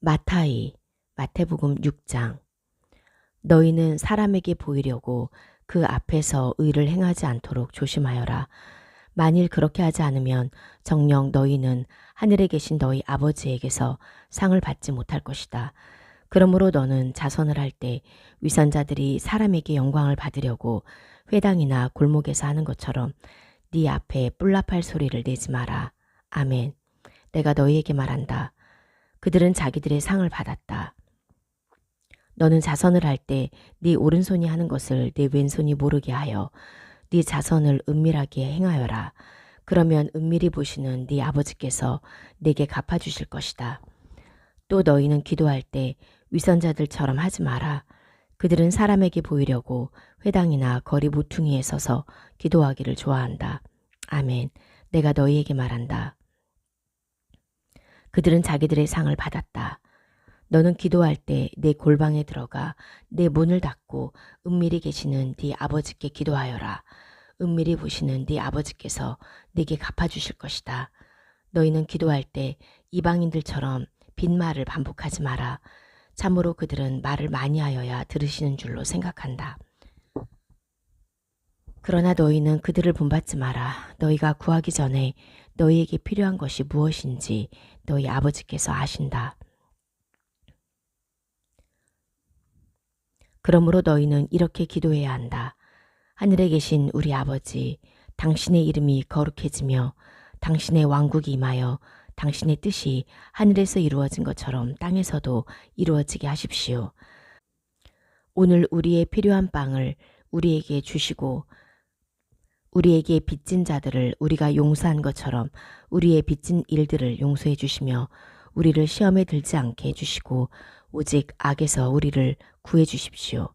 마태복음 6장. 너희는 사람에게 보이려고 그 앞에서 의를 행하지 않도록 조심하여라. 만일 그렇게 하지 않으면 정녕 너희는 하늘에 계신 너희 아버지에게서 상을 받지 못할 것이다. 그러므로 너는 자선을 할 때 위선자들이 사람에게 영광을 받으려고 회당이나 골목에서 하는 것처럼 네 앞에 뿔납할 소리를 내지 마라. 아멘. 내가 너희에게 말한다. 그들은 자기들의 상을 받았다. 너는 자선을 할 때 네 오른손이 하는 것을 네 왼손이 모르게 하여 네 자선을 은밀하게 행하여라. 그러면 은밀히 보시는 네 아버지께서 네게 갚아주실 것이다. 또 너희는 기도할 때 위선자들처럼 하지 마라. 그들은 사람에게 보이려고 회당이나 거리 모퉁이에 서서 기도하기를 좋아한다. 아멘. 내가 너희에게 말한다. 그들은 자기들의 상을 받았다. 너는 기도할 때 내 골방에 들어가 내 문을 닫고 은밀히 계시는 네 아버지께 기도하여라. 은밀히 보시는 네 아버지께서 네게 갚아주실 것이다. 너희는 기도할 때 이방인들처럼 빈말을 반복하지 마라. 참으로 그들은 말을 많이 하여야 들으시는 줄로 생각한다. 그러나 너희는 그들을 본받지 마라. 너희가 구하기 전에 너희에게 필요한 것이 무엇인지 너희 아버지께서 아신다. 그러므로 너희는 이렇게 기도해야 한다. 하늘에 계신 우리 아버지, 당신의 이름이 거룩해지며 당신의 왕국이 임하여 당신의 뜻이 하늘에서 이루어진 것처럼 땅에서도 이루어지게 하십시오. 오늘 우리의 필요한 빵을 우리에게 주시고 우리에게 빚진 자들을 우리가 용서한 것처럼 우리의 빚진 일들을 용서해 주시며 우리를 시험에 들지 않게 해주시고 오직 악에서 우리를 구해 주십시오.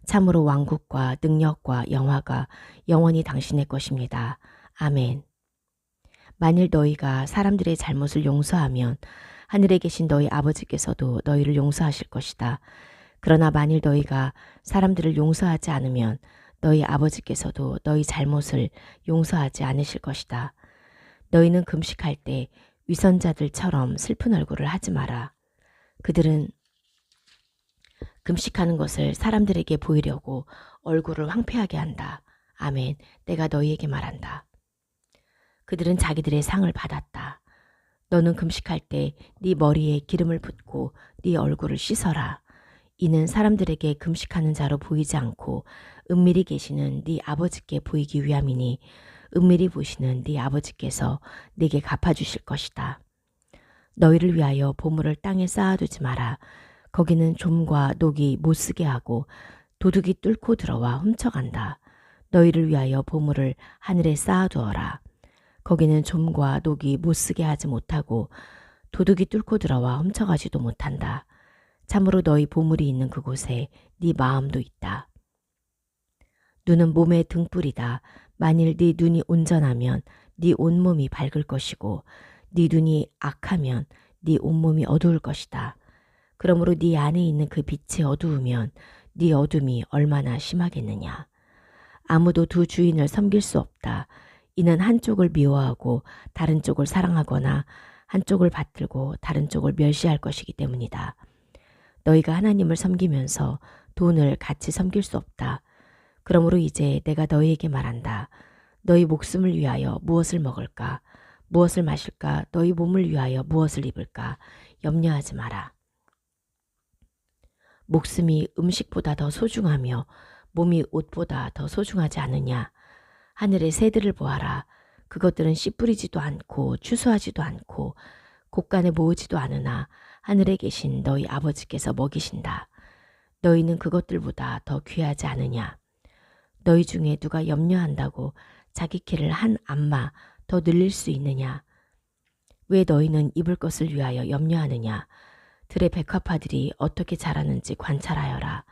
참으로 왕국과 능력과 영화가 영원히 당신의 것입니다. 아멘. 만일 너희가 사람들의 잘못을 용서하면 하늘에 계신 너희 아버지께서도 너희를 용서하실 것이다. 그러나 만일 너희가 사람들을 용서하지 않으면 너희 아버지께서도 너희 잘못을 용서하지 않으실 것이다. 너희는 금식할 때 위선자들처럼 슬픈 얼굴을 하지 마라. 그들은 금식하는 것을 사람들에게 보이려고 얼굴을 황폐하게 한다. 아멘. 내가 너희에게 말한다. 그들은 자기들의 상을 받았다. 너는 금식할 때 네 머리에 기름을 붓고 네 얼굴을 씻어라. 이는 사람들에게 금식하는 자로 보이지 않고 은밀히 계시는 네 아버지께 보이기 위함이니 은밀히 보시는 네 아버지께서 네게 갚아주실 것이다. 너희를 위하여 보물을 땅에 쌓아두지 마라. 거기는 좀과 녹이 못쓰게 하고 도둑이 뚫고 들어와 훔쳐간다. 너희를 위하여 보물을 하늘에 쌓아두어라. 거기는 좀과 녹이 못쓰게 하지 못하고 도둑이 뚫고 들어와 훔쳐가지도 못한다. 참으로 너희 보물이 있는 그곳에 네 마음도 있다. 눈은 몸의 등불이다. 만일 네 눈이 온전하면 네 온몸이 밝을 것이고 네 눈이 악하면 네 온몸이 어두울 것이다. 그러므로 네 안에 있는 그 빛이 어두우면 네 어둠이 얼마나 심하겠느냐. 아무도 두 주인을 섬길 수 없다. 이는 한쪽을 미워하고 다른 쪽을 사랑하거나 한쪽을 받들고 다른 쪽을 멸시할 것이기 때문이다. 너희가 하나님을 섬기면서 돈을 같이 섬길 수 없다. 그러므로 이제 내가 너희에게 말한다. 너희 목숨을 위하여 무엇을 먹을까? 무엇을 마실까? 너희 몸을 위하여 무엇을 입을까? 염려하지 마라. 목숨이 음식보다 더 소중하며 몸이 옷보다 더 소중하지 않느냐. 하늘의 새들을 보아라. 그것들은 씨 뿌리지도 않고 추수하지도 않고 곡간에 모으지도 않으나 하늘에 계신 너희 아버지께서 먹이신다. 너희는 그것들보다 더 귀하지 않으냐. 너희 중에 누가 염려한다고 자기 키를 한 안마 더 늘릴 수 있느냐. 왜 너희는 입을 것을 위하여 염려하느냐. 들의 백합화들이 어떻게 자라는지 관찰하여라.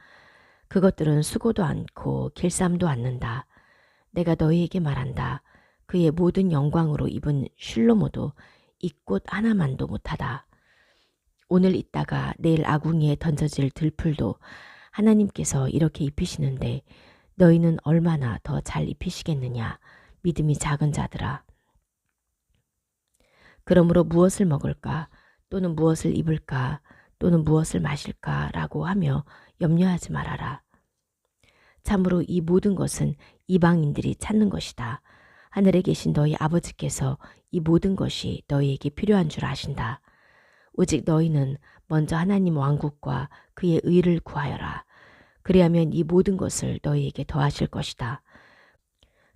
그것들은 수고도 않고 길쌈도 않는다. 내가 너희에게 말한다. 그의 모든 영광으로 입은 슐로모도 이 꽃 하나만도 못하다. 오늘 있다가 내일 아궁이에 던져질 들풀도 하나님께서 이렇게 입히시는데 너희는 얼마나 더 잘 입히시겠느냐. 믿음이 작은 자들아. 그러므로 무엇을 먹을까 또는 무엇을 입을까 또는 무엇을 마실까라고 하며 염려하지 말아라. 참으로 이 모든 것은 이방인들이 찾는 것이다. 하늘에 계신 너희 아버지께서 이 모든 것이 너희에게 필요한 줄 아신다. 오직 너희는 먼저 하나님 왕국과 그의 의를 구하여라. 그리하면 이 모든 것을 너희에게 더하실 것이다.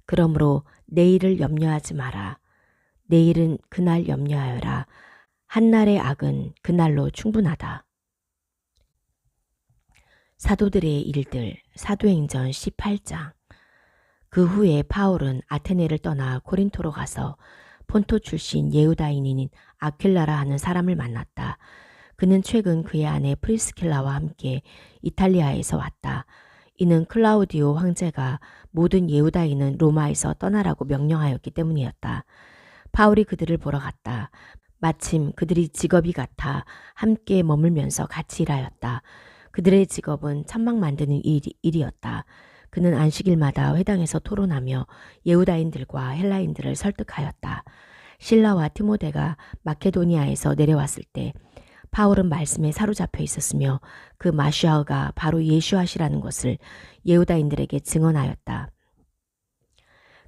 그러므로 내일을 염려하지 마라. 내일은 그날 염려하여라. 한날의 악은 그날로 충분하다. 사도들의 일들, 사도행전 18장. 그 후에 바울은 아테네를 떠나 고린토로 가서 폰토 출신 예후다인인 아킬라라 하는 사람을 만났다. 그는 최근 그의 아내 프리스킬라와 함께 이탈리아에서 왔다. 이는 클라우디오 황제가 모든 예후다인은 로마에서 떠나라고 명령하였기 때문이었다. 바울이 그들을 보러 갔다. 마침 그들이 직업이 같아 함께 머물면서 같이 일하였다. 그들의 직업은 천막 만드는 일이었다. 그는 안식일마다 회당에서 토론하며 예후다인들과 헬라인들을 설득하였다. 실라와 티모데가 마케도니아에서 내려왔을 때 바울은 말씀에 사로잡혀 있었으며 그 마시아가 바로 예수하시라는 것을 예후다인들에게 증언하였다.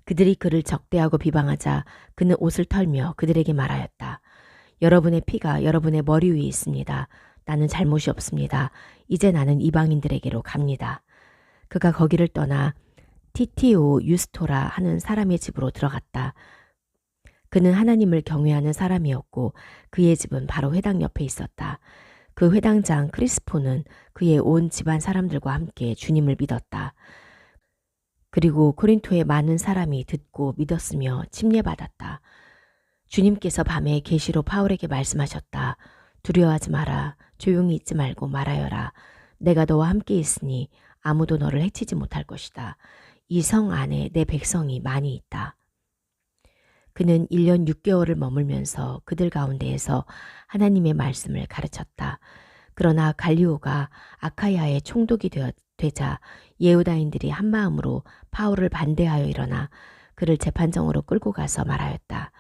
그들이 그를 적대하고 비방하자 그는 옷을 털며 그들에게 말하였다. 여러분의 피가 여러분의 머리 위에 있습니다. 나는 잘못이 없습니다. 이제 나는 이방인들에게로 갑니다. 그가 거기를 떠나 티티오 유스토라 하는 사람의 집으로 들어갔다. 그는 하나님을 경외하는 사람이었고 그의 집은 바로 회당 옆에 있었다. 그 회당장 크리스포는 그의 온 집안 사람들과 함께 주님을 믿었다. 그리고 고린토의 많은 사람이 듣고 믿었으며 침례받았다. 주님께서 밤에 계시로 바울에게 말씀하셨다. 두려워하지 마라. 조용히 있지 말고 말하여라. 내가 너와 함께 있으니 아무도 너를 해치지 못할 것이다. 이 성 안에 내 백성이 많이 있다. 그는 1년 6개월을 머물면서 그들 가운데에서 하나님의 말씀을 가르쳤다. 그러나 갈리오가 아카야의 총독이 되자 예후다인들이 한마음으로 바울을 반대하여 일어나 그를 재판정으로 끌고 가서 말하였다.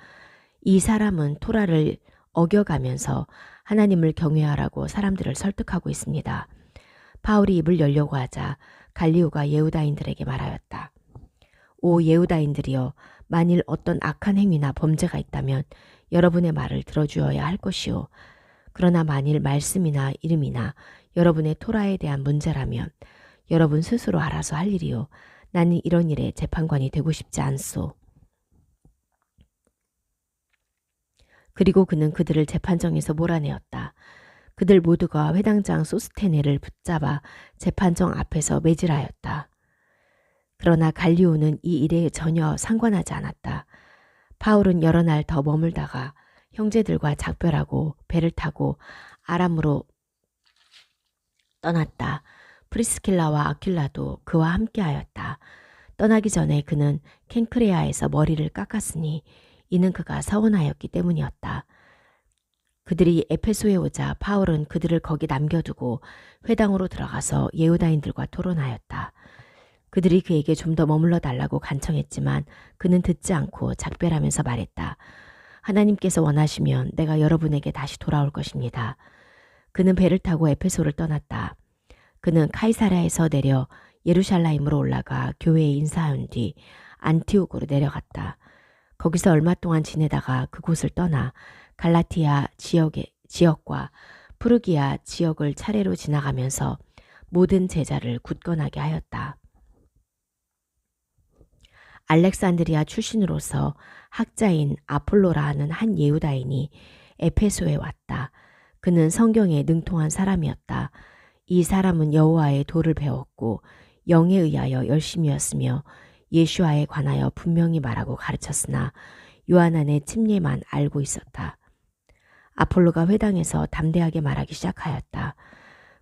이 사람은 토라를 어겨가면서 하나님을 경외하라고 사람들을 설득하고 있습니다. 바울이 입을 열려고 하자 갈리오가 예후다인들에게 말하였다. 오 예후다인들이여, 만일 어떤 악한 행위나 범죄가 있다면 여러분의 말을 들어주어야 할 것이요. 그러나 만일 말씀이나 이름이나 여러분의 토라에 대한 문제라면 여러분 스스로 알아서 할 일이요. 나는 이런 일에 재판관이 되고 싶지 않소. 그리고 그는 그들을 재판정에서 몰아내었다. 그들 모두가 회당장 소스테네를 붙잡아 재판정 앞에서 매질하였다. 그러나 갈리오는 이 일에 전혀 상관하지 않았다. 바울은 여러 날 더 머물다가 형제들과 작별하고 배를 타고 아람으로 떠났다. 프리스킬라와 아킬라도 그와 함께하였다. 떠나기 전에 그는 켄크레아에서 머리를 깎았으니 이는 그가 서운하였기 때문이었다. 그들이 에페소에 오자 바울은 그들을 거기 남겨두고 회당으로 들어가서 예후다인들과 토론하였다. 그들이 그에게 좀 더 머물러 달라고 간청했지만 그는 듣지 않고 작별하면서 말했다. 하나님께서 원하시면 내가 여러분에게 다시 돌아올 것입니다. 그는 배를 타고 에페소를 떠났다. 그는 카이사랴에서 내려 예루살렘으로 올라가 교회에 인사한 뒤 안티옥으로 내려갔다. 거기서 얼마 동안 지내다가 그곳을 떠나 갈라티아 지역과 프루기아 지역을 차례로 지나가면서 모든 제자를 굳건하게 하였다. 알렉산드리아 출신으로서 학자인 아폴로라 하는 한 예후다인이 에페소에 왔다. 그는 성경에 능통한 사람이었다. 이 사람은 여호와의 도를 배웠고 영에 의하여 열심이었으며 예수와에 관하여 분명히 말하고 가르쳤으나 요한안의 침례만 알고 있었다. 아폴로가 회당에서 담대하게 말하기 시작하였다.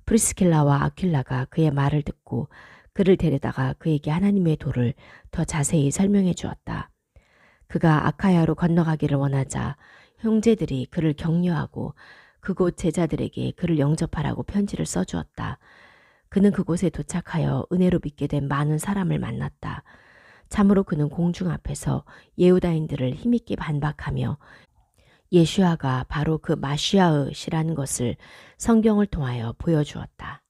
프리스킬라와 아킬라가 그의 말을 듣고 그를 데려다가 그에게 하나님의 도를 더 자세히 설명해 주었다. 그가 아카야로 건너가기를 원하자 형제들이 그를 격려하고 그곳 제자들에게 그를 영접하라고 편지를 써주었다. 그는 그곳에 도착하여 은혜로 믿게 된 많은 사람을 만났다. 참으로 그는 공중 앞에서 예후다인들을 힘있게 반박하며 예슈아가 바로 그 마시아의시라는 것을 성경을 통하여 보여주었다.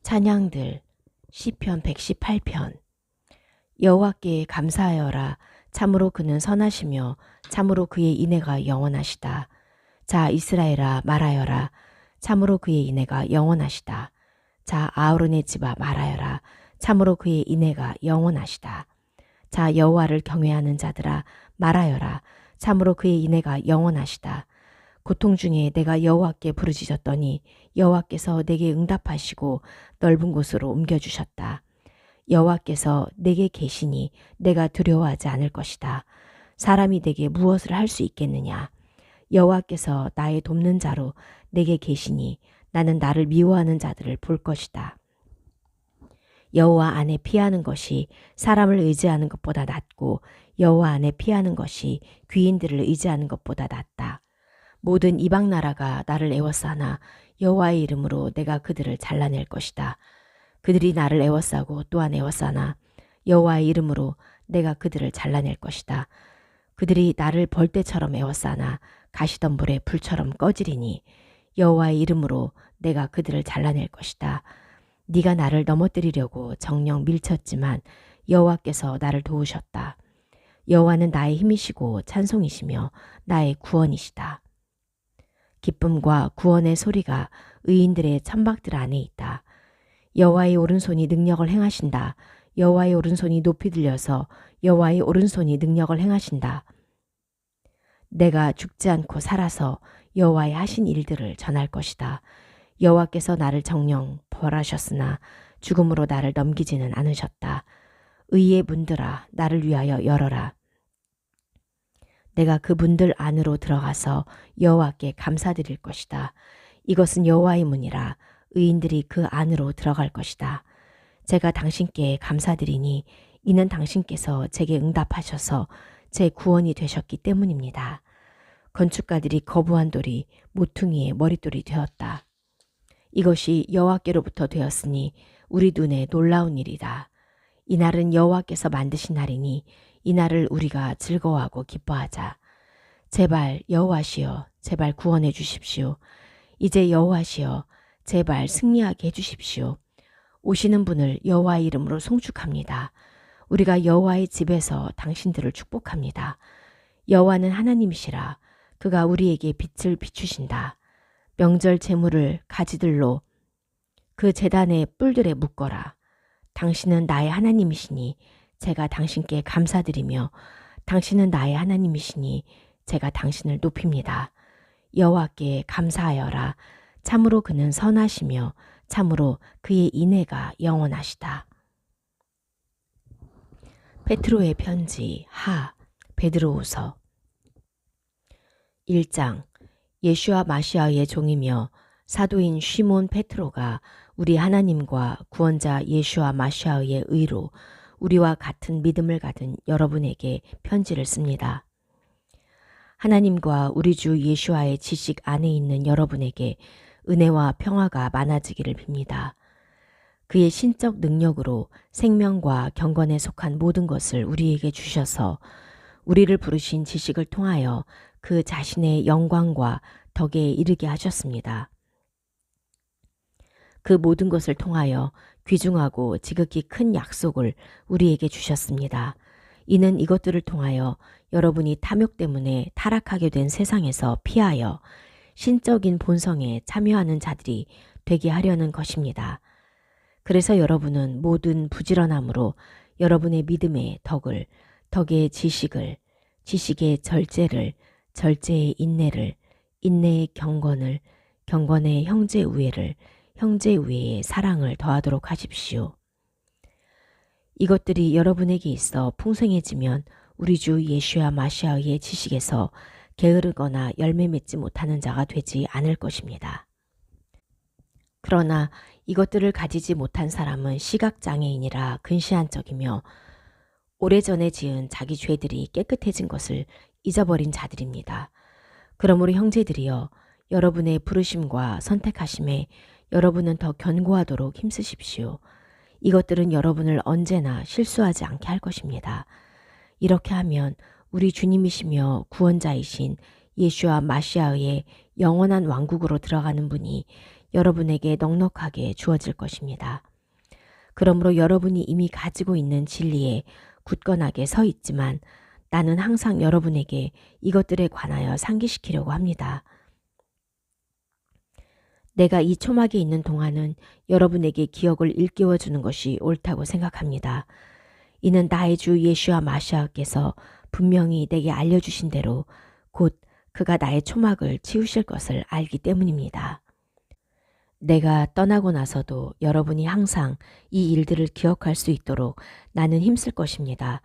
찬양들 시편 118편 여호와께 감사하여라. 참으로 그는 선하시며 참으로 그의 인애가 영원하시다. 자 이스라엘아 말하여라. 참으로 그의 인애가 영원하시다. 자 아흐론의 집아 말하여라. 참으로 그의 인애가 영원하시다. 자 여호와를 경외하는 자들아 말하여라. 참으로 그의 인애가 영원하시다. 고통 중에 내가 여호와께 부르짖었더니 여호와께서 내게 응답하시고 넓은 곳으로 옮겨주셨다. 여호와께서 내게 계시니 내가 두려워하지 않을 것이다. 사람이 내게 무엇을 할 수 있겠느냐. 여호와께서 나의 돕는 자로 내게 계시니 나는 나를 미워하는 자들을 볼 것이다. 여호와 안에 피하는 것이 사람을 의지하는 것보다 낫고 여호와 안에 피하는 것이 귀인들을 의지하는 것보다 낫다. 모든 이방 나라가 나를 애워싸나 여호와의 이름으로 내가 그들을 잘라낼 것이다. 그들이 나를 애워싸고 또한 애워싸나 여호와의 이름으로 내가 그들을 잘라낼 것이다. 그들이 나를 벌떼처럼 애워싸나 가시덤불의 불처럼 꺼지리니 여호와의 이름으로 내가 그들을 잘라낼 것이다. 네가 나를 넘어뜨리려고 정녕 밀쳤지만 여호와께서 나를 도우셨다. 여호와는 나의 힘이시고 찬송이시며 나의 구원이시다. 기쁨과 구원의 소리가 의인들의 천막들 안에 있다. 여호와의 오른손이 능력을 행하신다. 여호와의 오른손이 높이 들려서 여호와의 오른손이 능력을 행하신다. 내가 죽지 않고 살아서 여호와의 하신 일들을 전할 것이다. 여호와께서 나를 정녕 벌하셨으나 죽음으로 나를 넘기지는 않으셨다. 의의 문들아 나를 위하여 열어라. 내가 그 문들 안으로 들어가서 여호와께 감사드릴 것이다. 이것은 여호와의 문이라 의인들이 그 안으로 들어갈 것이다. 제가 당신께 감사드리니 이는 당신께서 제게 응답하셔서 제 구원이 되셨기 때문입니다. 건축가들이 거부한 돌이 모퉁이의 머릿돌이 되었다. 이것이 여호와께로부터 되었으니 우리 눈에 놀라운 일이다. 이날은 여호와께서 만드신 날이니 이날을 우리가 즐거워하고 기뻐하자. 제발 여호와시여 제발 구원해 주십시오. 이제 여호와시여 제발 승리하게 해주십시오. 오시는 분을 여호와의 이름으로 송축합니다. 우리가 여호와의 집에서 당신들을 축복합니다. 여호와는 하나님이시라. 그가 우리에게 빛을 비추신다. 명절 제물을 가지들로 그 제단의 뿔들에 묶어라. 당신은 나의 하나님이시니 제가 당신께 감사드리며 당신은 나의 하나님이시니 제가 당신을 높입니다. 여호와께 감사하여라. 참으로 그는 선하시며 참으로 그의 인애가 영원하시다. 베드로의 편지 하 베드로후서 1장 예슈아 마시아의 종이며 사도인 시몬 베드로가 우리 하나님과 구원자 예슈아 마시아의 의로 우리와 같은 믿음을 가진 여러분에게 편지를 씁니다. 하나님과 우리 주 예슈아의 지식 안에 있는 여러분에게 은혜와 평화가 많아지기를 빕니다. 그의 신적 능력으로 생명과 경건에 속한 모든 것을 우리에게 주셔서 우리를 부르신 지식을 통하여 그 자신의 영광과 덕에 이르게 하셨습니다. 그 모든 것을 통하여 귀중하고 지극히 큰 약속을 우리에게 주셨습니다. 이는 이것들을 통하여 여러분이 탐욕 때문에 타락하게 된 세상에서 피하여 신적인 본성에 참여하는 자들이 되게 하려는 것입니다. 그래서 여러분은 모든 부지런함으로 여러분의 믿음의 덕을, 덕의 지식을, 지식의 절제를, 절제의 인내를, 인내의 경건을, 경건의 형제 우애를, 형제 우애의 사랑을 더하도록 하십시오. 이것들이 여러분에게 있어 풍성해지면 우리 주 예슈아 마시아의 지식에서 게으르거나 열매 맺지 못하는 자가 되지 않을 것입니다. 그러나 이것들을 가지지 못한 사람은 시각장애인이라 근시한 척이며 오래전에 지은 자기 죄들이 깨끗해진 것을 잊어버린 자들입니다. 그러므로 형제들이여 여러분의 부르심과 선택하심에 여러분은 더 견고하도록 힘쓰십시오. 이것들은 여러분을 언제나 실수하지 않게 할 것입니다. 이렇게 하면 우리 주님이시며 구원자이신 예수와 마시아의 영원한 왕국으로 들어가는 분이 여러분에게 넉넉하게 주어질 것입니다. 그러므로 여러분이 이미 가지고 있는 진리에 굳건하게 서 있지만 나는 항상 여러분에게 이것들에 관하여 상기시키려고 합니다. 내가 이 초막에 있는 동안은 여러분에게 기억을 일깨워 주는 것이 옳다고 생각합니다. 이는 나의 주 예수와 마시아께서 분명히 내게 알려주신 대로 곧 그가 나의 초막을 치우실 것을 알기 때문입니다. 내가 떠나고 나서도 여러분이 항상 이 일들을 기억할 수 있도록 나는 힘쓸 것입니다.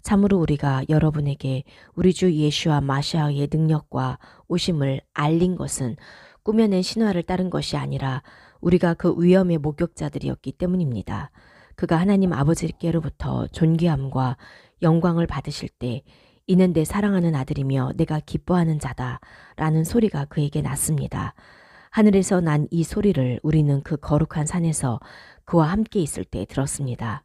참으로 우리가 여러분에게 우리 주 예수와 마시아의 능력과 오심을 알린 것은 꾸며낸 신화를 따른 것이 아니라 우리가 그 위엄의 목격자들이었기 때문입니다. 그가 하나님 아버지께로부터 존귀함과 영광을 받으실 때 이는 내 사랑하는 아들이며 내가 기뻐하는 자다 라는 소리가 그에게 났습니다. 하늘에서 난 이 소리를 우리는 그 거룩한 산에서 그와 함께 있을 때 들었습니다.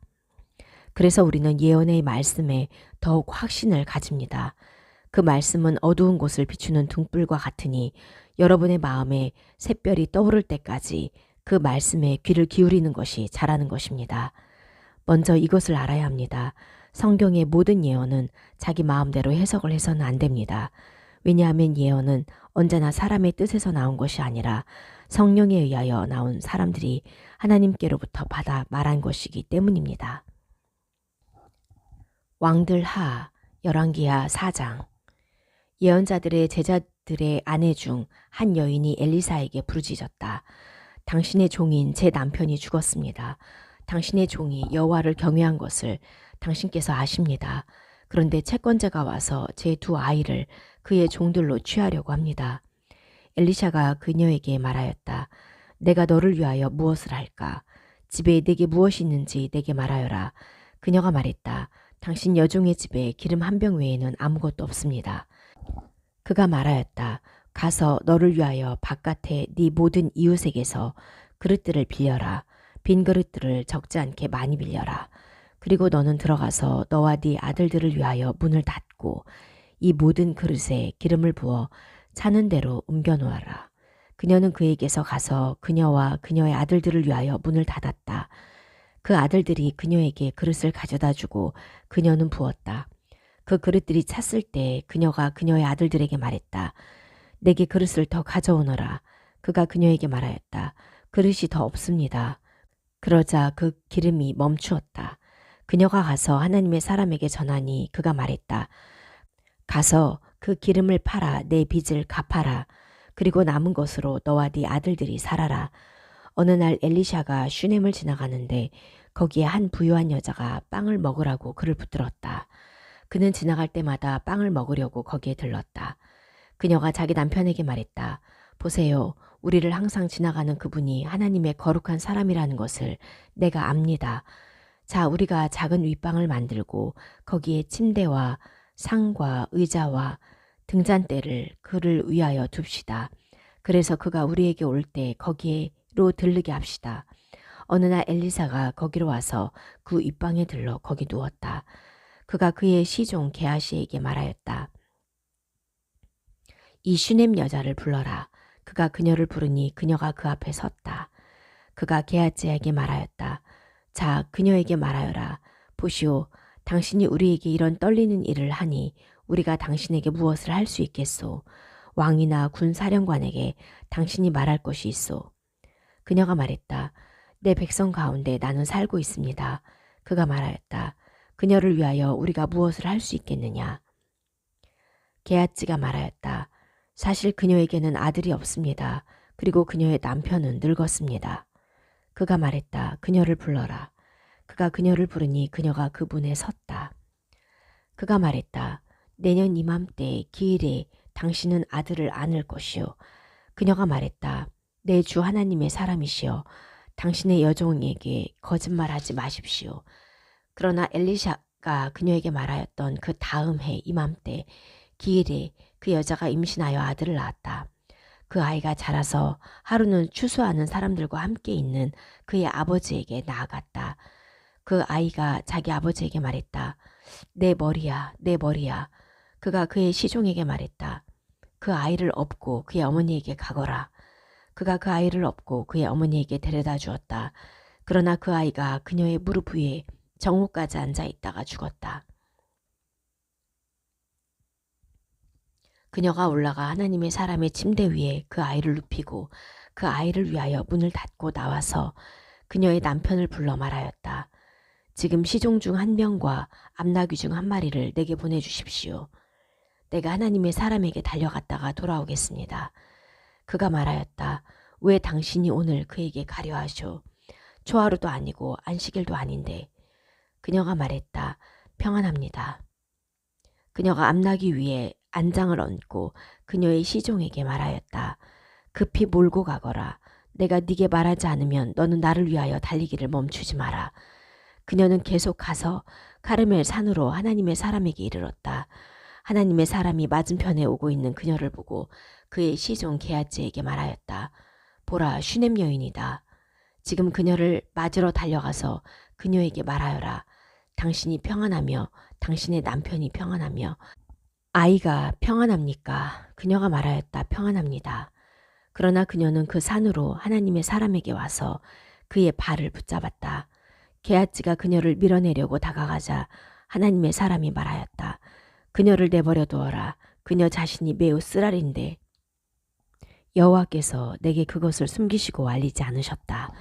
그래서 우리는 예언의 말씀에 더욱 확신을 가집니다. 그 말씀은 어두운 곳을 비추는 등불과 같으니 여러분의 마음에 샛별이 떠오를 때까지 그 말씀에 귀를 기울이는 것이 잘하는 것입니다. 먼저 이것을 알아야 합니다. 성경의 모든 예언은 자기 마음대로 해석을 해서는 안 됩니다. 왜냐하면 예언은 언제나 사람의 뜻에서 나온 것이 아니라 성령에 의하여 나온 사람들이 하나님께로부터 받아 말한 것이기 때문입니다. 왕들 하 열왕기하 4장. 예언자들의 제자들의 아내 중 한 여인이 엘리사에게 부르짖었다. 당신의 종인 제 남편이 죽었습니다. 당신의 종이 여호와를 경외한 것을 당신께서 아십니다. 그런데 채권자가 와서 제 두 아이를 그의 종들로 취하려고 합니다. 엘리샤가 그녀에게 말하였다. 내가 너를 위하여 무엇을 할까? 집에 내게 무엇이 있는지 내게 말하여라. 그녀가 말했다. 당신 여종의 집에 기름 한 병 외에는 아무것도 없습니다. 그가 말하였다. 가서 너를 위하여 바깥에 네 모든 이웃에게서 그릇들을 빌려라. 빈 그릇들을 적지 않게 많이 빌려라. 그리고 너는 들어가서 너와 네 아들들을 위하여 문을 닫고 이 모든 그릇에 기름을 부어 차는 대로 옮겨 놓아라. 그녀는 그에게서 가서 그녀와 그녀의 아들들을 위하여 문을 닫았다. 그 아들들이 그녀에게 그릇을 가져다 주고 그녀는 부었다. 그 그릇들이 찼을 때 그녀가 그녀의 아들들에게 말했다. 내게 그릇을 더 가져오너라. 그가 그녀에게 말하였다. 그릇이 더 없습니다. 그러자 그 기름이 멈추었다. 그녀가 가서 하나님의 사람에게 전하니 그가 말했다. 가서 그 기름을 팔아 내 빚을 갚아라. 그리고 남은 것으로 너와 네 아들들이 살아라. 어느 날 엘리샤가 슈넴을 지나가는데 거기에 한 부유한 여자가 빵을 먹으라고 그를 붙들었다. 그는 지나갈 때마다 빵을 먹으려고 거기에 들렀다. 그녀가 자기 남편에게 말했다. 보세요. 우리를 항상 지나가는 그분이 하나님의 거룩한 사람이라는 것을 내가 압니다. 자, 우리가 작은 윗방을 만들고 거기에 침대와 상과 의자와 등잔대를 그를 위하여 둡시다. 그래서 그가 우리에게 올 때 거기로 들르게 합시다. 어느 날 엘리사가 거기로 와서 그 윗방에 들러 거기 누웠다. 그가 그의 시종 게하시에게 말하였다. 이 슈넴 여자를 불러라. 그가 그녀를 부르니 그녀가 그 앞에 섰다. 그가 게하지에게 말하였다. 자, 그녀에게 말하여라. 보시오, 당신이 우리에게 이런 떨리는 일을 하니 우리가 당신에게 무엇을 할 수 있겠소? 왕이나 군 사령관에게 당신이 말할 것이 있소. 그녀가 말했다. 내 백성 가운데 나는 살고 있습니다. 그가 말하였다. 그녀를 위하여 우리가 무엇을 할 수 있겠느냐? 게하지가 말하였다. 사실 그녀에게는 아들이 없습니다. 그리고 그녀의 남편은 늙었습니다. 그가 말했다. 그녀를 불러라. 그가 그녀를 부르니 그녀가 그 문에 섰다. 그가 말했다. 내년 이맘때 기일에 당신은 아들을 안을 것이요. 그녀가 말했다. 내 주 하나님의 사람이시여. 당신의 여종에게 거짓말하지 마십시오. 그러나 엘리샤가 그녀에게 말하였던 그 다음 해 이맘때 기일에 그 여자가 임신하여 아들을 낳았다. 그 아이가 자라서 하루는 추수하는 사람들과 함께 있는 그의 아버지에게 나아갔다. 그 아이가 자기 아버지에게 말했다. 내 머리야, 내 머리야. 그가 그의 시종에게 말했다. 그 아이를 업고 그의 어머니에게 가거라. 그가 그 아이를 업고 그의 어머니에게 데려다 주었다. 그러나 그 아이가 그녀의 무릎 위에 정오까지 앉아 있다가 죽었다. 그녀가 올라가 하나님의 사람의 침대 위에 그 아이를 눕히고 그 아이를 위하여 문을 닫고 나와서 그녀의 남편을 불러 말하였다. 지금 시종 중 한 명과 암나귀 중 한 마리를 내게 보내주십시오. 내가 하나님의 사람에게 달려갔다가 돌아오겠습니다. 그가 말하였다. 왜 당신이 오늘 그에게 가려 하쇼? 초하루도 아니고 안식일도 아닌데. 그녀가 말했다. 평안합니다. 그녀가 암나귀 위에 안장을 얹고 그녀의 시종에게 말하였다. 급히 몰고 가거라. 내가 네게 말하지 않으면 너는 나를 위하여 달리기를 멈추지 마라. 그녀는 계속 가서 카르멜 산으로 하나님의 사람에게 이르렀다. 하나님의 사람이 맞은편에 오고 있는 그녀를 보고 그의 시종 게하지에게 말하였다. 보라, 슈넴 여인이다. 지금 그녀를 맞으러 달려가서 그녀에게 말하여라. 당신이 평안하며 당신의 남편이 평안하며 아이가 평안합니까? 그녀가 말하였다. 평안합니다. 그러나 그녀는 그 산으로 하나님의 사람에게 와서 그의 발을 붙잡았다. 게하지가 그녀를 밀어내려고 다가가자 하나님의 사람이 말하였다. 그녀를 내버려 두어라. 그녀 자신이 매우 쓰라린데 여호와께서 내게 그것을 숨기시고 알리지 않으셨다.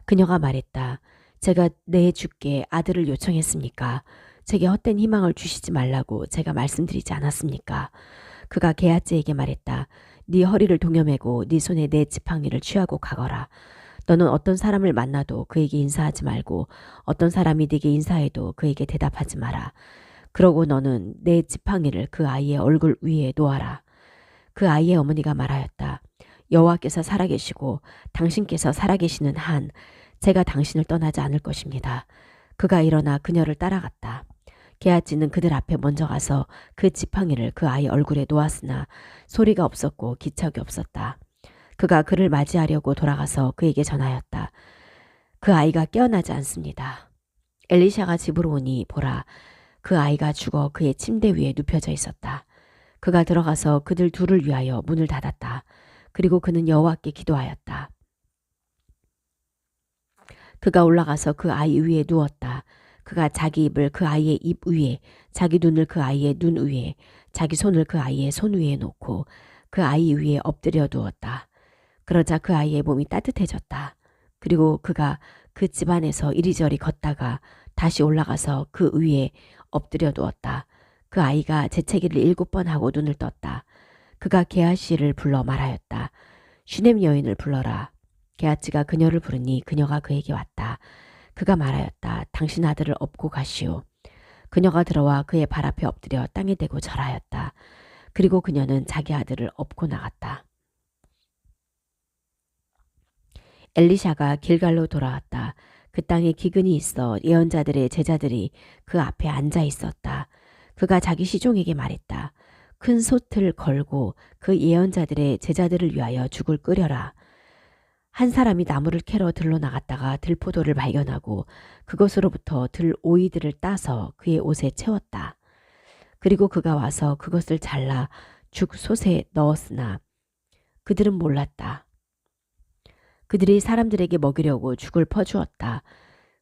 그녀가 말했다. 제가 내 주께 아들을 요청했습니까? 제게 헛된 희망을 주시지 말라고 제가 말씀드리지 않았습니까? 그가 게하지에게 말했다. 네 허리를 동여매고 네 손에 내 지팡이를 취하고 가거라. 너는 어떤 사람을 만나도 그에게 인사하지 말고 어떤 사람이 네게 인사해도 그에게 대답하지 마라. 그러고 너는 내 지팡이를 그 아이의 얼굴 위에 놓아라. 그 아이의 어머니가 말하였다. 여호와께서 살아계시고 당신께서 살아계시는 한 제가 당신을 떠나지 않을 것입니다. 그가 일어나 그녀를 따라갔다. 게하지는 그들 앞에 먼저 가서 그 지팡이를 그 아이 얼굴에 놓았으나 소리가 없었고 기척이 없었다. 그가 그를 맞이하려고 돌아가서 그에게 전하였다. 그 아이가 깨어나지 않습니다. 엘리샤가 집으로 오니 보라, 그 아이가 죽어 그의 침대 위에 눕혀져 있었다. 그가 들어가서 그들 둘을 위하여 문을 닫았다. 그리고 그는 여호와께 기도하였다. 그가 올라가서 그 아이 위에 누웠다. 그가 자기 입을 그 아이의 입 위에, 자기 눈을 그 아이의 눈 위에, 자기 손을 그 아이의 손 위에 놓고 그 아이 위에 엎드려 두었다. 그러자 그 아이의 몸이 따뜻해졌다. 그리고 그가 그 집안에서 이리저리 걷다가 다시 올라가서 그 위에 엎드려 두었다. 그 아이가 재채기를 7번 하고 눈을 떴다. 그가 게하시를 불러 말하였다. 슈넴 여인을 불러라. 게하치가 그녀를 부르니 그녀가 그에게 왔다. 그가 말하였다. 당신 아들을 업고 가시오. 그녀가 들어와 그의 발 앞에 엎드려 땅에 대고 절하였다. 그리고 그녀는 자기 아들을 업고 나갔다. 엘리샤가 길갈로 돌아왔다. 그 땅에 기근이 있어 예언자들의 제자들이 그 앞에 앉아 있었다. 그가 자기 시종에게 말했다. 큰 솥을 걸고 그 예언자들의 제자들을 위하여 죽을 끓여라. 한 사람이 나무를 캐러 들로 나갔다가 들포도를 발견하고 그것으로부터 들 오이들을 따서 그의 옷에 채웠다. 그리고 그가 와서 그것을 잘라 죽 솥에 넣었으나 그들은 몰랐다. 그들이 사람들에게 먹이려고 죽을 퍼주었다.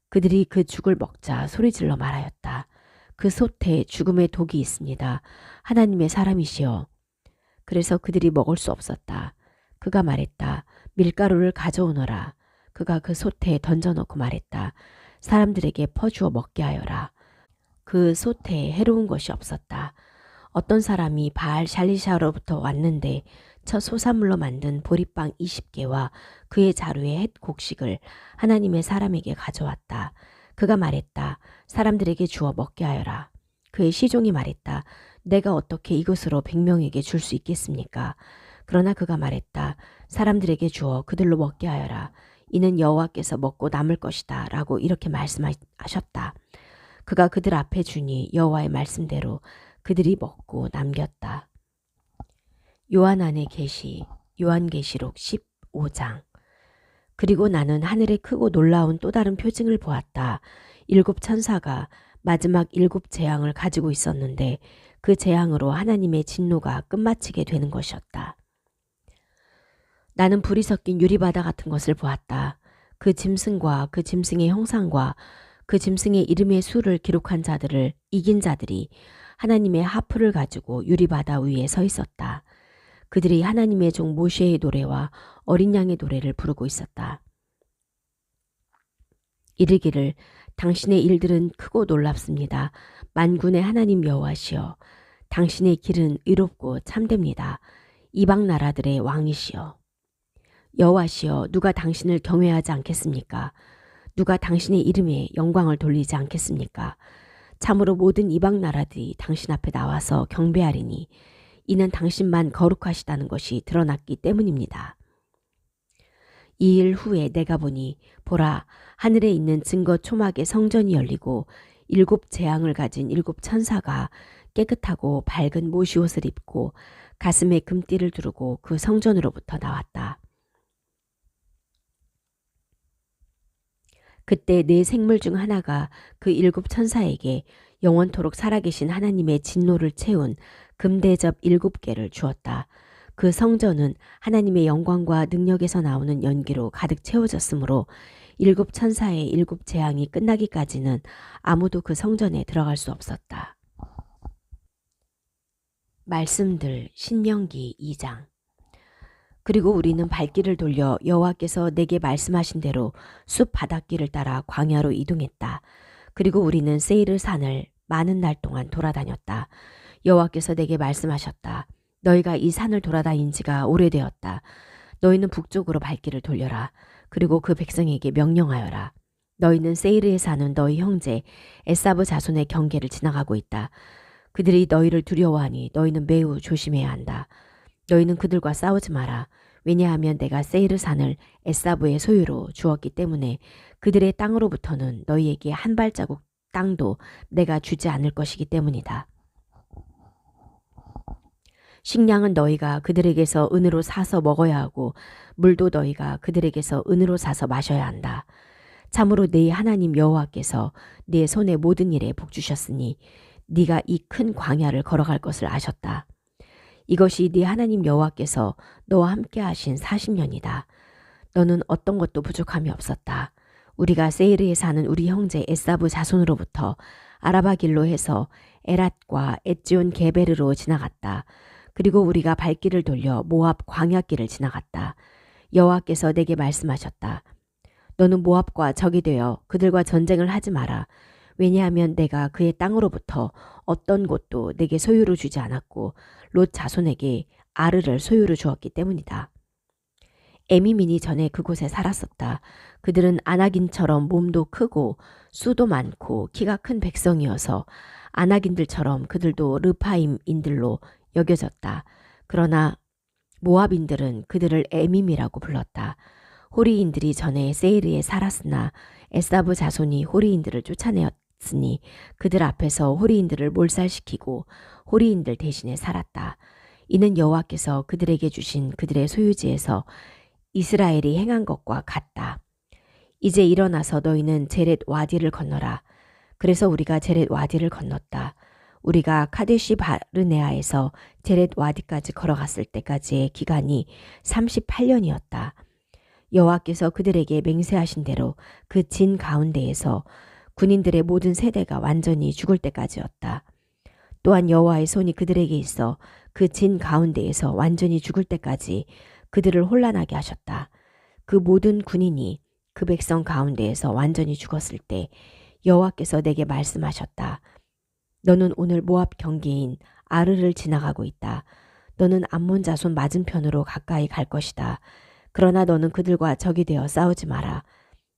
그들이 그 죽을 먹자 소리질러 말하였다. 그 솥에 죽음의 독이 있습니다. 하나님의 사람이시여. 그래서 그들이 먹을 수 없었다. 그가 말했다. 밀가루를 가져오너라. 그가 그 솥에 던져놓고 말했다. 사람들에게 퍼주어 먹게 하여라. 그 솥에 해로운 것이 없었다. 어떤 사람이 바알 샬리샤로부터 왔는데 첫 소산물로 만든 보리빵 20개와 그의 자루의 햇 곡식을 하나님의 사람에게 가져왔다. 그가 말했다. 사람들에게 주어 먹게 하여라. 그의 시종이 말했다. 내가 어떻게 이것으로 100명에게 줄 수 있겠습니까? 그러나 그가 말했다. 사람들에게 주어 그들로 먹게 하여라. 이는 여호와께서 먹고 남을 것이다. 라고 이렇게 말씀하셨다. 그가 그들 앞에 주니 여호와의 말씀대로 그들이 먹고 남겼다. 요한안의 계시, 요한계시록 15장. 그리고 나는 하늘에 크고 놀라운 또 다른 표징을 보았다. 7 천사가 마지막 7재앙을 가지고 있었는데 그 재앙으로 하나님의 진노가 끝마치게 되는 것이었다. 나는 불이 섞인 유리바다 같은 것을 보았다. 그 짐승과 그 짐승의 형상과 그 짐승의 이름의 수를 기록한 자들을 이긴 자들이 하나님의 하프를 가지고 유리바다 위에 서 있었다. 그들이 하나님의 종 모세의 노래와 어린 양의 노래를 부르고 있었다. 이르기를 당신의 일들은 크고 놀랍습니다. 만군의 하나님 여호와시여. 당신의 길은 의롭고 참됩니다. 이방 나라들의 왕이시여. 여호와시여, 누가 당신을 경외하지 않겠습니까? 누가 당신의 이름에 영광을 돌리지 않겠습니까? 참으로 모든 이방 나라들이 당신 앞에 나와서 경배하리니 이는 당신만 거룩하시다는 것이 드러났기 때문입니다. 이 일 후에 내가 보니 보라, 하늘에 있는 증거 초막의 성전이 열리고 7재앙을 가진 7천사가 깨끗하고 밝은 모시옷을 입고 가슴에 금띠를 두르고 그 성전으로부터 나왔다. 그때 네 생물 중 하나가 그 7천사에게 영원토록 살아계신 하나님의 진노를 채운 금대접 7개를 주었다. 그 성전은 하나님의 영광과 능력에서 나오는 연기로 가득 채워졌으므로 7천사의 7재앙이 끝나기까지는 아무도 그 성전에 들어갈 수 없었다. 말씀들 신명기 2장. 그리고 우리는 발길을 돌려 여호와께서 내게 말씀하신 대로 숲 바닷길을 따라 광야로 이동했다. 그리고 우리는 세이르 산을 많은 날 동안 돌아다녔다. 여호와께서 내게 말씀하셨다. 너희가 이 산을 돌아다닌 지가 오래되었다. 너희는 북쪽으로 발길을 돌려라. 그리고 그 백성에게 명령하여라. 너희는 세이르에 사는 너희 형제 에사브 자손의 경계를 지나가고 있다. 그들이 너희를 두려워하니 너희는 매우 조심해야 한다. 너희는 그들과 싸우지 마라. 왜냐하면 내가 세이르 산을 에사브의 소유로 주었기 때문에 그들의 땅으로부터는 너희에게 한 발자국 땅도 내가 주지 않을 것이기 때문이다. 식량은 너희가 그들에게서 은으로 사서 먹어야 하고 물도 너희가 그들에게서 은으로 사서 마셔야 한다. 참으로 네 하나님 여호와께서 네 손의 모든 일에 복 주셨으니 네가 이 큰 광야를 걸어갈 것을 아셨다. 이것이 네 하나님 여호와께서 너와 함께 하신 40년이다. 너는 어떤 것도 부족함이 없었다. 우리가 세이르에 사는 우리 형제 에사브 자손으로부터 아라바 길로 해서 에랏과 엣지온 게베르로 지나갔다. 그리고 우리가 발길을 돌려 모압 광야길을 지나갔다. 여호와께서 내게 말씀하셨다. 너는 모압과 적이 되어 그들과 전쟁을 하지 마라. 왜냐하면 내가 그의 땅으로부터 어떤 곳도 내게 소유로 주지 않았고 롯 자손에게 아르를 소유로 주었기 때문이다. 에미민이 전에 그곳에 살았었다. 그들은 아낙인처럼 몸도 크고 수도 많고 키가 큰 백성이어서 아낙인들처럼 그들도 르파임인들로 여겨졌다. 그러나 모압인들은 그들을 에밈이라고 불렀다. 호리인들이 전에 세이르에 살았으나 에사브 자손이 호리인들을 쫓아내었으니 그들 앞에서 호리인들을 몰살시키고 호리인들 대신에 살았다. 이는 여호와께서 그들에게 주신 그들의 소유지에서 이스라엘이 행한 것과 같다. 이제 일어나서 너희는 제렛 와디를 건너라. 그래서 우리가 제렛 와디를 건넜다. 우리가 카데시 바르네아에서 제렛 와디까지 걸어갔을 때까지의 기간이 38년이었다. 여호와께서 그들에게 맹세하신 대로 그 진 가운데에서 군인들의 모든 세대가 완전히 죽을 때까지였다. 또한 여호와의 손이 그들에게 있어 그 진 가운데에서 완전히 죽을 때까지 그들을 혼란하게 하셨다. 그 모든 군인이 그 백성 가운데에서 완전히 죽었을 때 여호와께서 내게 말씀하셨다. 너는 오늘 모압 경계인 아르를 지나가고 있다. 너는 암몬 자손 맞은편으로 가까이 갈 것이다. 그러나 너는 그들과 적이 되어 싸우지 마라.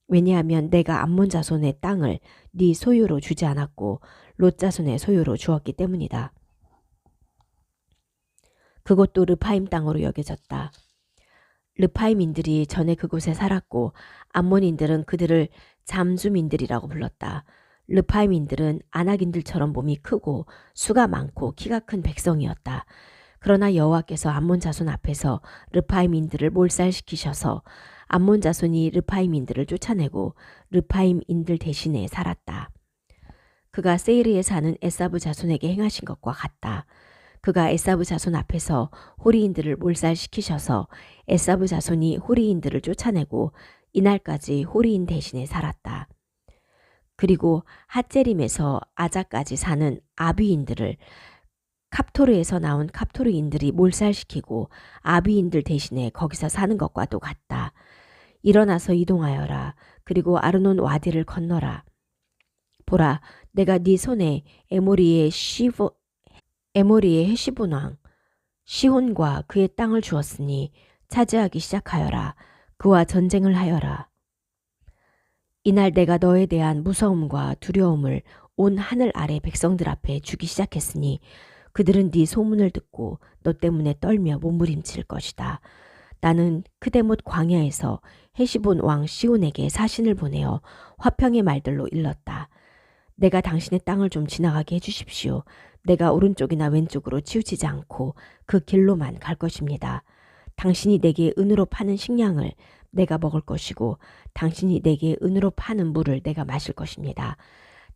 왜냐하면 내가 암몬 자손의 땅을 네 소유로 주지 않았고 롯 자손의 소유로 주었기 때문이다. 그곳도 르파임 땅으로 여겨졌다. 르파임인들이 전에 그곳에 살았고 암몬인들은 그들을 잠수민들이라고 불렀다. 르파임인들은 아낙인들처럼 몸이 크고 수가 많고 키가 큰 백성이었다. 그러나 여호와께서 암몬 자손 앞에서 르파임인들을 몰살시키셔서 암몬 자손이 르파임인들을 쫓아내고 르파임인들 대신에 살았다. 그가 세이르에 사는 에사브 자손에게 행하신 것과 같다. 그가 에사브 자손 앞에서 호리인들을 몰살시키셔서 에사브 자손이 호리인들을 쫓아내고 이날까지 호리인 대신에 살았다. 그리고 핫제림에서 아자까지 사는 아비인들을 캅토르에서 나온 캅토르인들이 몰살시키고 아비인들 대신에 거기서 사는 것과도 같다. 일어나서 이동하여라. 그리고 아르논 와디를 건너라. 보라, 내가 네 손에 에모리의 헤시본 왕 시혼과 그의 땅을 주었으니 차지하기 시작하여라. 그와 전쟁을 하여라. 이날 내가 너에 대한 무서움과 두려움을 온 하늘 아래 백성들 앞에 주기 시작했으니 그들은 네 소문을 듣고 너 때문에 떨며 몸부림칠 것이다. 나는 크데못 광야에서 헤시본 왕 시온에게 사신을 보내어 화평의 말들로 일렀다. 내가 당신의 땅을 좀 지나가게 해주십시오. 내가 오른쪽이나 왼쪽으로 치우치지 않고 그 길로만 갈 것입니다. 당신이 내게 은으로 파는 식량을 내가 먹을 것이고 당신이 내게 은으로 파는 물을 내가 마실 것입니다.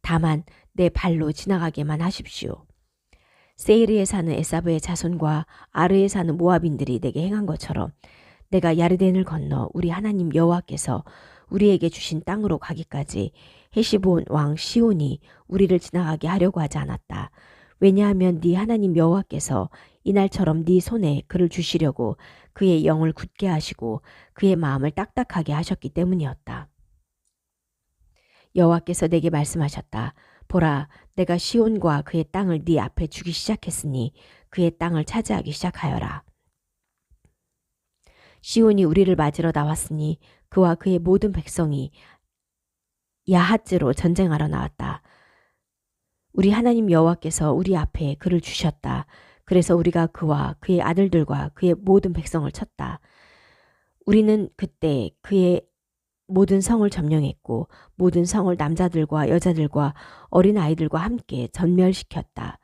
다만 내 발로 지나가게만 하십시오. 세이르에 사는 에사브의 자손과 아르에 사는 모압인들이 내게 행한 것처럼 내가 야르덴을 건너 우리 하나님 여호와께서 우리에게 주신 땅으로 가기까지 헤시본 왕 시온이 우리를 지나가게 하려고 하지 않았다. 왜냐하면 네 하나님 여호와께서 이날처럼 네 손에 그를 주시려고 그의 영을 굳게 하시고 그의 마음을 딱딱하게 하셨기 때문이었다. 여호와께서 내게 말씀하셨다. 보라, 내가 시온과 그의 땅을 네 앞에 주기 시작했으니 그의 땅을 차지하기 시작하여라. 시온이 우리를 맞으러 나왔으니 그와 그의 모든 백성이 야하츠로 전쟁하러 나왔다. 우리 하나님 여호와께서 우리 앞에 그를 주셨다. 그래서 우리가 그와 그의 아들들과 그의 모든 백성을 쳤다. 우리는 그때 그의 모든 성을 점령했고 모든 성을 남자들과 여자들과 어린 아이들과 함께 전멸시켰다.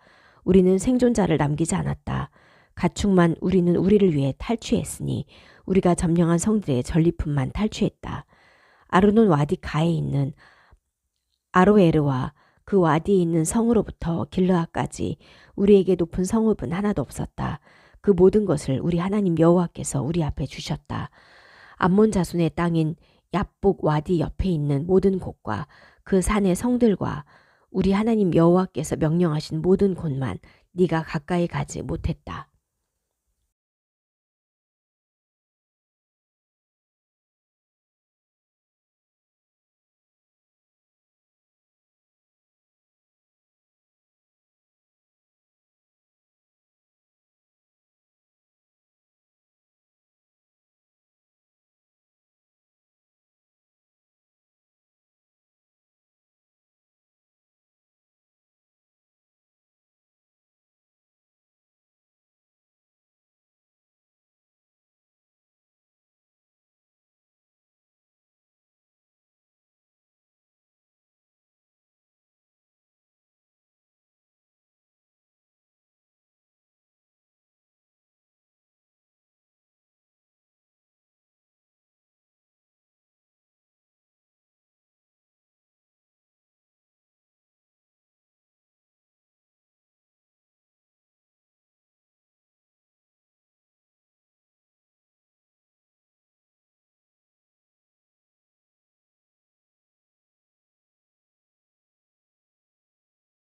우리는 생존자를 남기지 않았다. 가축만 우리는 우리를 위해 탈취했으니 우리가 점령한 성들의 전리품만 탈취했다. 아르논 와디 가에 있는 아로에르와 그 와디에 있는 성으로부터 길르아까지 우리에게 높은 성읍은 하나도 없었다. 그 모든 것을 우리 하나님 여호와께서 우리 앞에 주셨다. 암몬 자손의 땅인 얍복 와디 옆에 있는 모든 곳과 그 산의 성들과 우리 하나님 여호와께서 명령하신 모든 곳만 네가 가까이 가지 못했다.